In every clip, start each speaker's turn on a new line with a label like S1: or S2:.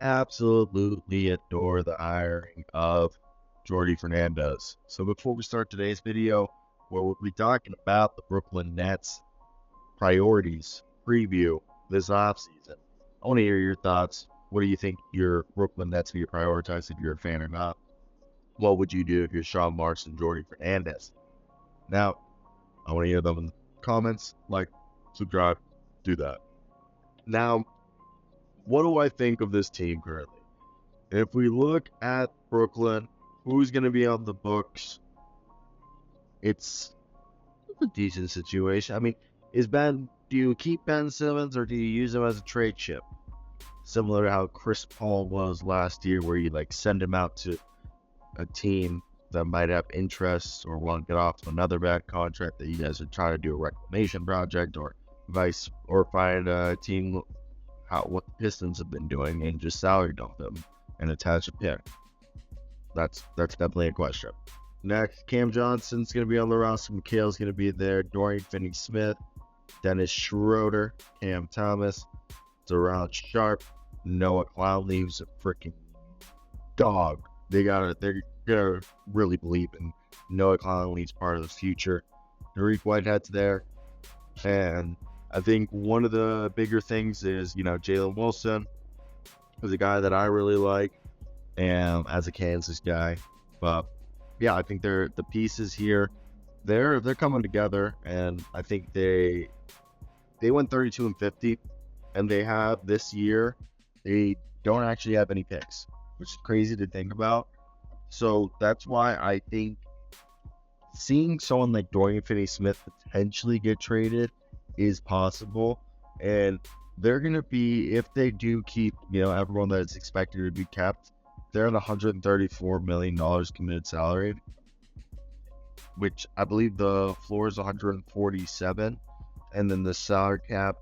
S1: absolutely adore the hiring of Jordy Fernandez. So before we start today's video, where we'll be talking about the Brooklyn Nets priorities preview this offseason. I want to hear your thoughts. What do you think your Brooklyn Nets be prioritized if you're a fan or not? What would you do if you're Sean Marks and Jordy Fernandez? Now, I want to hear them in the comments. Like, subscribe, do that. Now, what do I think of this team currently? If we look at Brooklyn, who's going to be on the books? It's a decent situation. I mean, do you keep Ben Simmons or do you use him as a trade chip? Similar to how Chris Paul was last year, where you like send him out to a team that might have interest or want to get off to another bad contract that you guys are trying to do a reclamation project or find a team what the Pistons have been doing and just salary dump them and attach a pick. That's definitely a question. Next, Cam Johnson's going to be on the roster. Mikhail's going to be there. Dorian Finney-Smith, Dennis Schroeder, Cam Thomas, Deron Sharp, Noah Clowney, who's a freaking dog. They're gonna really believe in Noah Clowney's part of the future. Tariq Whitehead's there, and I think one of the bigger things is Jalen Wilson is a guy that I really like, and as a Kansas guy, but yeah, I think the pieces here, they're coming together, and I think they went 32-50, and they have this year. They don't actually have any picks, which is crazy to think about. So that's why I think seeing someone like Dorian Finney-Smith potentially get traded is possible, and they're gonna be, if they do keep everyone that's expected to be kept, they're at $134 million committed salary, which I believe the floor is 147, and then the salary cap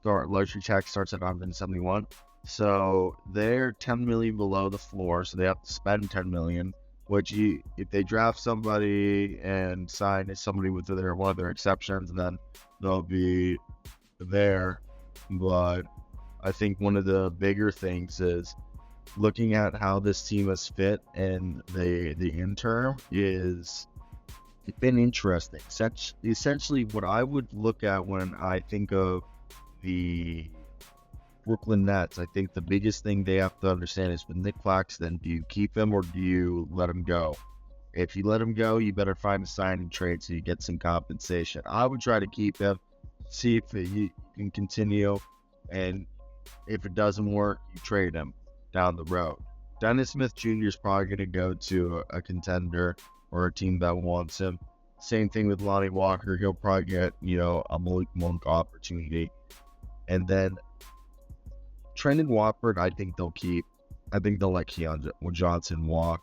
S1: luxury tax starts at 171. So they're 10 million below the floor, so they have to spend 10 million. Which if they draft somebody and sign somebody with one of their exceptions, then they'll be there. But I think one of the bigger things is looking at how this team has fit and the interim is it's been interesting. Essentially, what I would look at when I think of the Brooklyn Nets, I think the biggest thing they have to understand is with Nick Claxton, do you keep him or do you let him go? If you let him go, you better find a sign and trade so you get some compensation. I would try to keep him, see if he can continue, and if it doesn't work, you trade him down the road. Dennis Smith Jr. is probably going to go to a contender or a team that wants him. Same thing with Lonnie Walker. He'll probably get, a Malik Monk opportunity. And then Trendon Watford, I think they'll keep. I think they'll let Keon Johnson walk.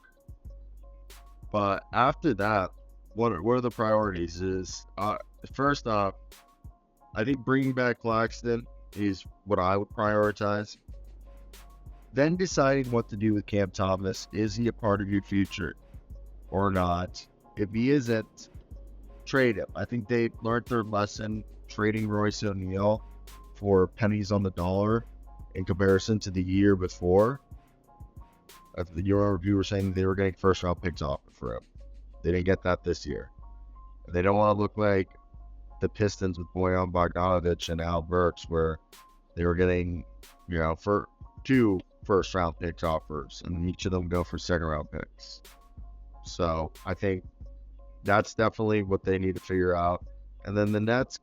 S1: But after that, what are the priorities? First off, I think bringing back Claxton is what I would prioritize. Then deciding what to do with Cam Thomas. Is he a part of your future or not? If he isn't, trade him. I think they learned their lesson trading Royce O'Neal for pennies on the dollar in comparison to the year before. The Euro review were saying they were getting first round picks offered for him. They didn't get that this year. They don't want to look like the Pistons with Bojan Bogdanovic and Al Burks, where they were getting, for 2 first round picks offers, and each of them go for second round picks. So I think that's definitely what they need to figure out. And then the Nets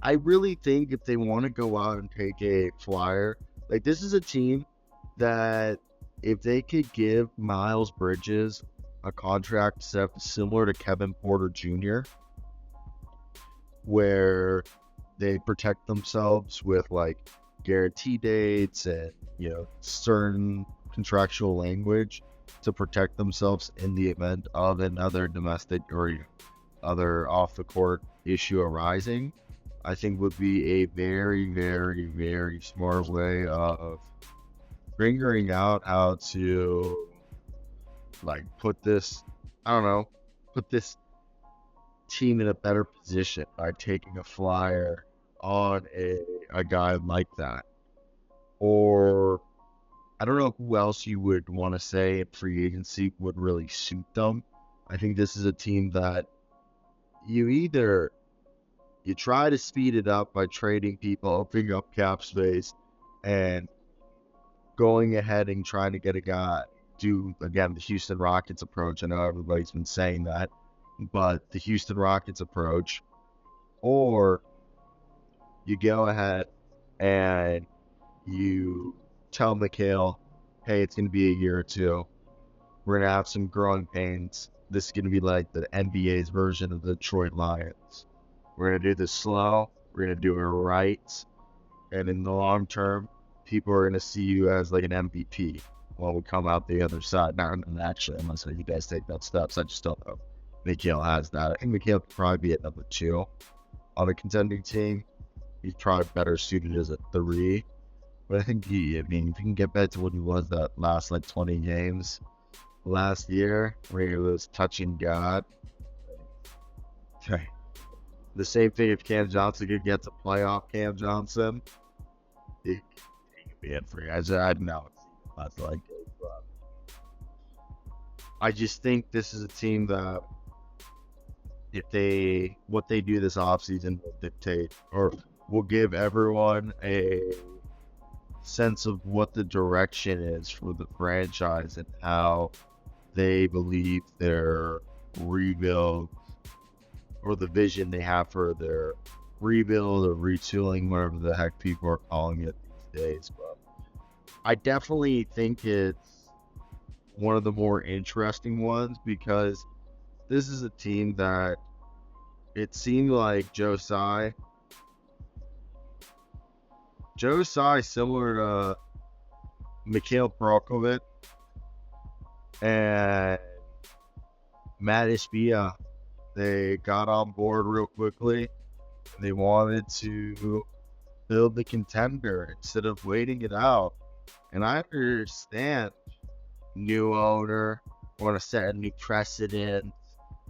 S1: I really think if they want to go out and take a flyer, like this is a team that if they could give Miles Bridges a contract similar to Kevin Porter Jr., where they protect themselves with like guarantee dates and certain contractual language to protect themselves in the event of another domestic or other off the court issue arising, I think would be a very, very, very smart way of figuring out how to put this team in a better position by taking a flyer on a guy like that. or I don't know who else you would want to say in free agency would really suit them. I think this is a team that you try to speed it up by trading people, opening up cap space, and going ahead and trying to get a guy. Do again the Houston Rockets approach. I know everybody's been saying that, but the Houston Rockets approach, or you go ahead and you tell Mikhail, hey, it's going to be a year or two. We're going to have some growing pains. This is going to be like the NBA's version of the Detroit Lions. We're going to do this slow. We're going to do it right. And in the long term, people are going to see you as like an MVP when we come out the other side. Not actually, unless you guys take that steps. I just don't know. Mikhail has that. I think Mikhail could probably be at number 2 on a contending team. He's probably better suited as a 3. But I think if you can get back to what he was that last like 20 games last year, where he was touching God. Okay. The same thing if Cam Johnson could get to playoff Cam Johnson, he could be in free. I know it's like it, but I just think this is a team that what they do this offseason will dictate or will give everyone a sense of what the direction is for the franchise and how they believe their rebuild or the vision they have for their rebuild or retooling, whatever the heck people are calling it these days. But I definitely think it's one of the more interesting ones because this is a team that it seemed like Joe Tsai, similar to Mikhail Perokovic and Matt Ishbia, they got on board real quickly. And they wanted to build the contender instead of waiting it out. And I understand new owner want to set a new precedent,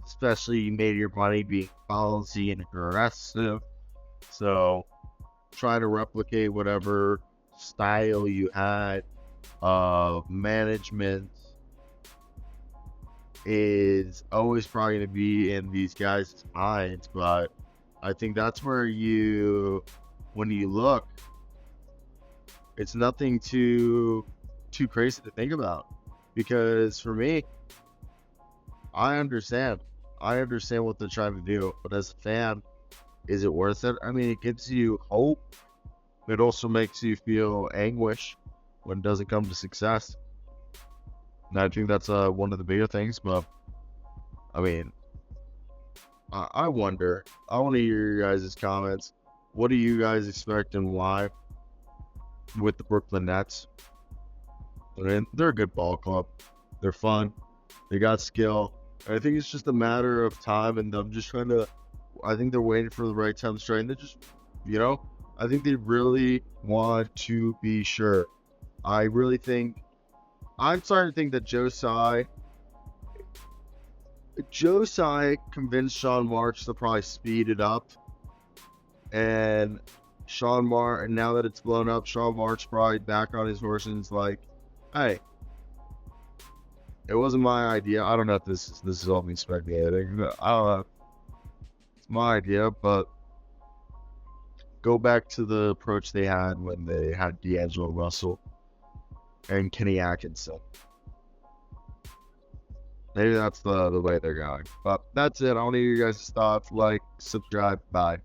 S1: especially you made your money being policy and aggressive. So try to replicate whatever style you had of management is always probably going to be in these guys' minds. But I think that's where when you look, it's nothing too crazy to think about. Because for me, I understand what they're trying to do. But as a fan, is it worth it? I mean, it gives you hope. It also makes you feel anguish when it doesn't come to success. And I think that's one of the bigger things. But I mean, I wonder. I want to hear your guys' comments. What do you guys expect and why with the Brooklyn Nets? I mean, they're a good ball club. They're fun. They got skill. I think it's just a matter of time and them just trying to. I think they're waiting for the right time to strike. And they just, I think they really want to be sure. I'm starting to think that Joe Tsai convinced Sean Marks to probably speed it up. And now that it's blown up, Sean Marks probably back on his horse and is like, hey, it wasn't my idea. I don't know if this is all me speculating. I don't know. It's my idea, but go back to the approach they had when they had D'Angelo Russell and Kenny Atkinson. Maybe that's the way they're going. But that's it. I want to hear you guys' thoughts. Like, subscribe. Bye.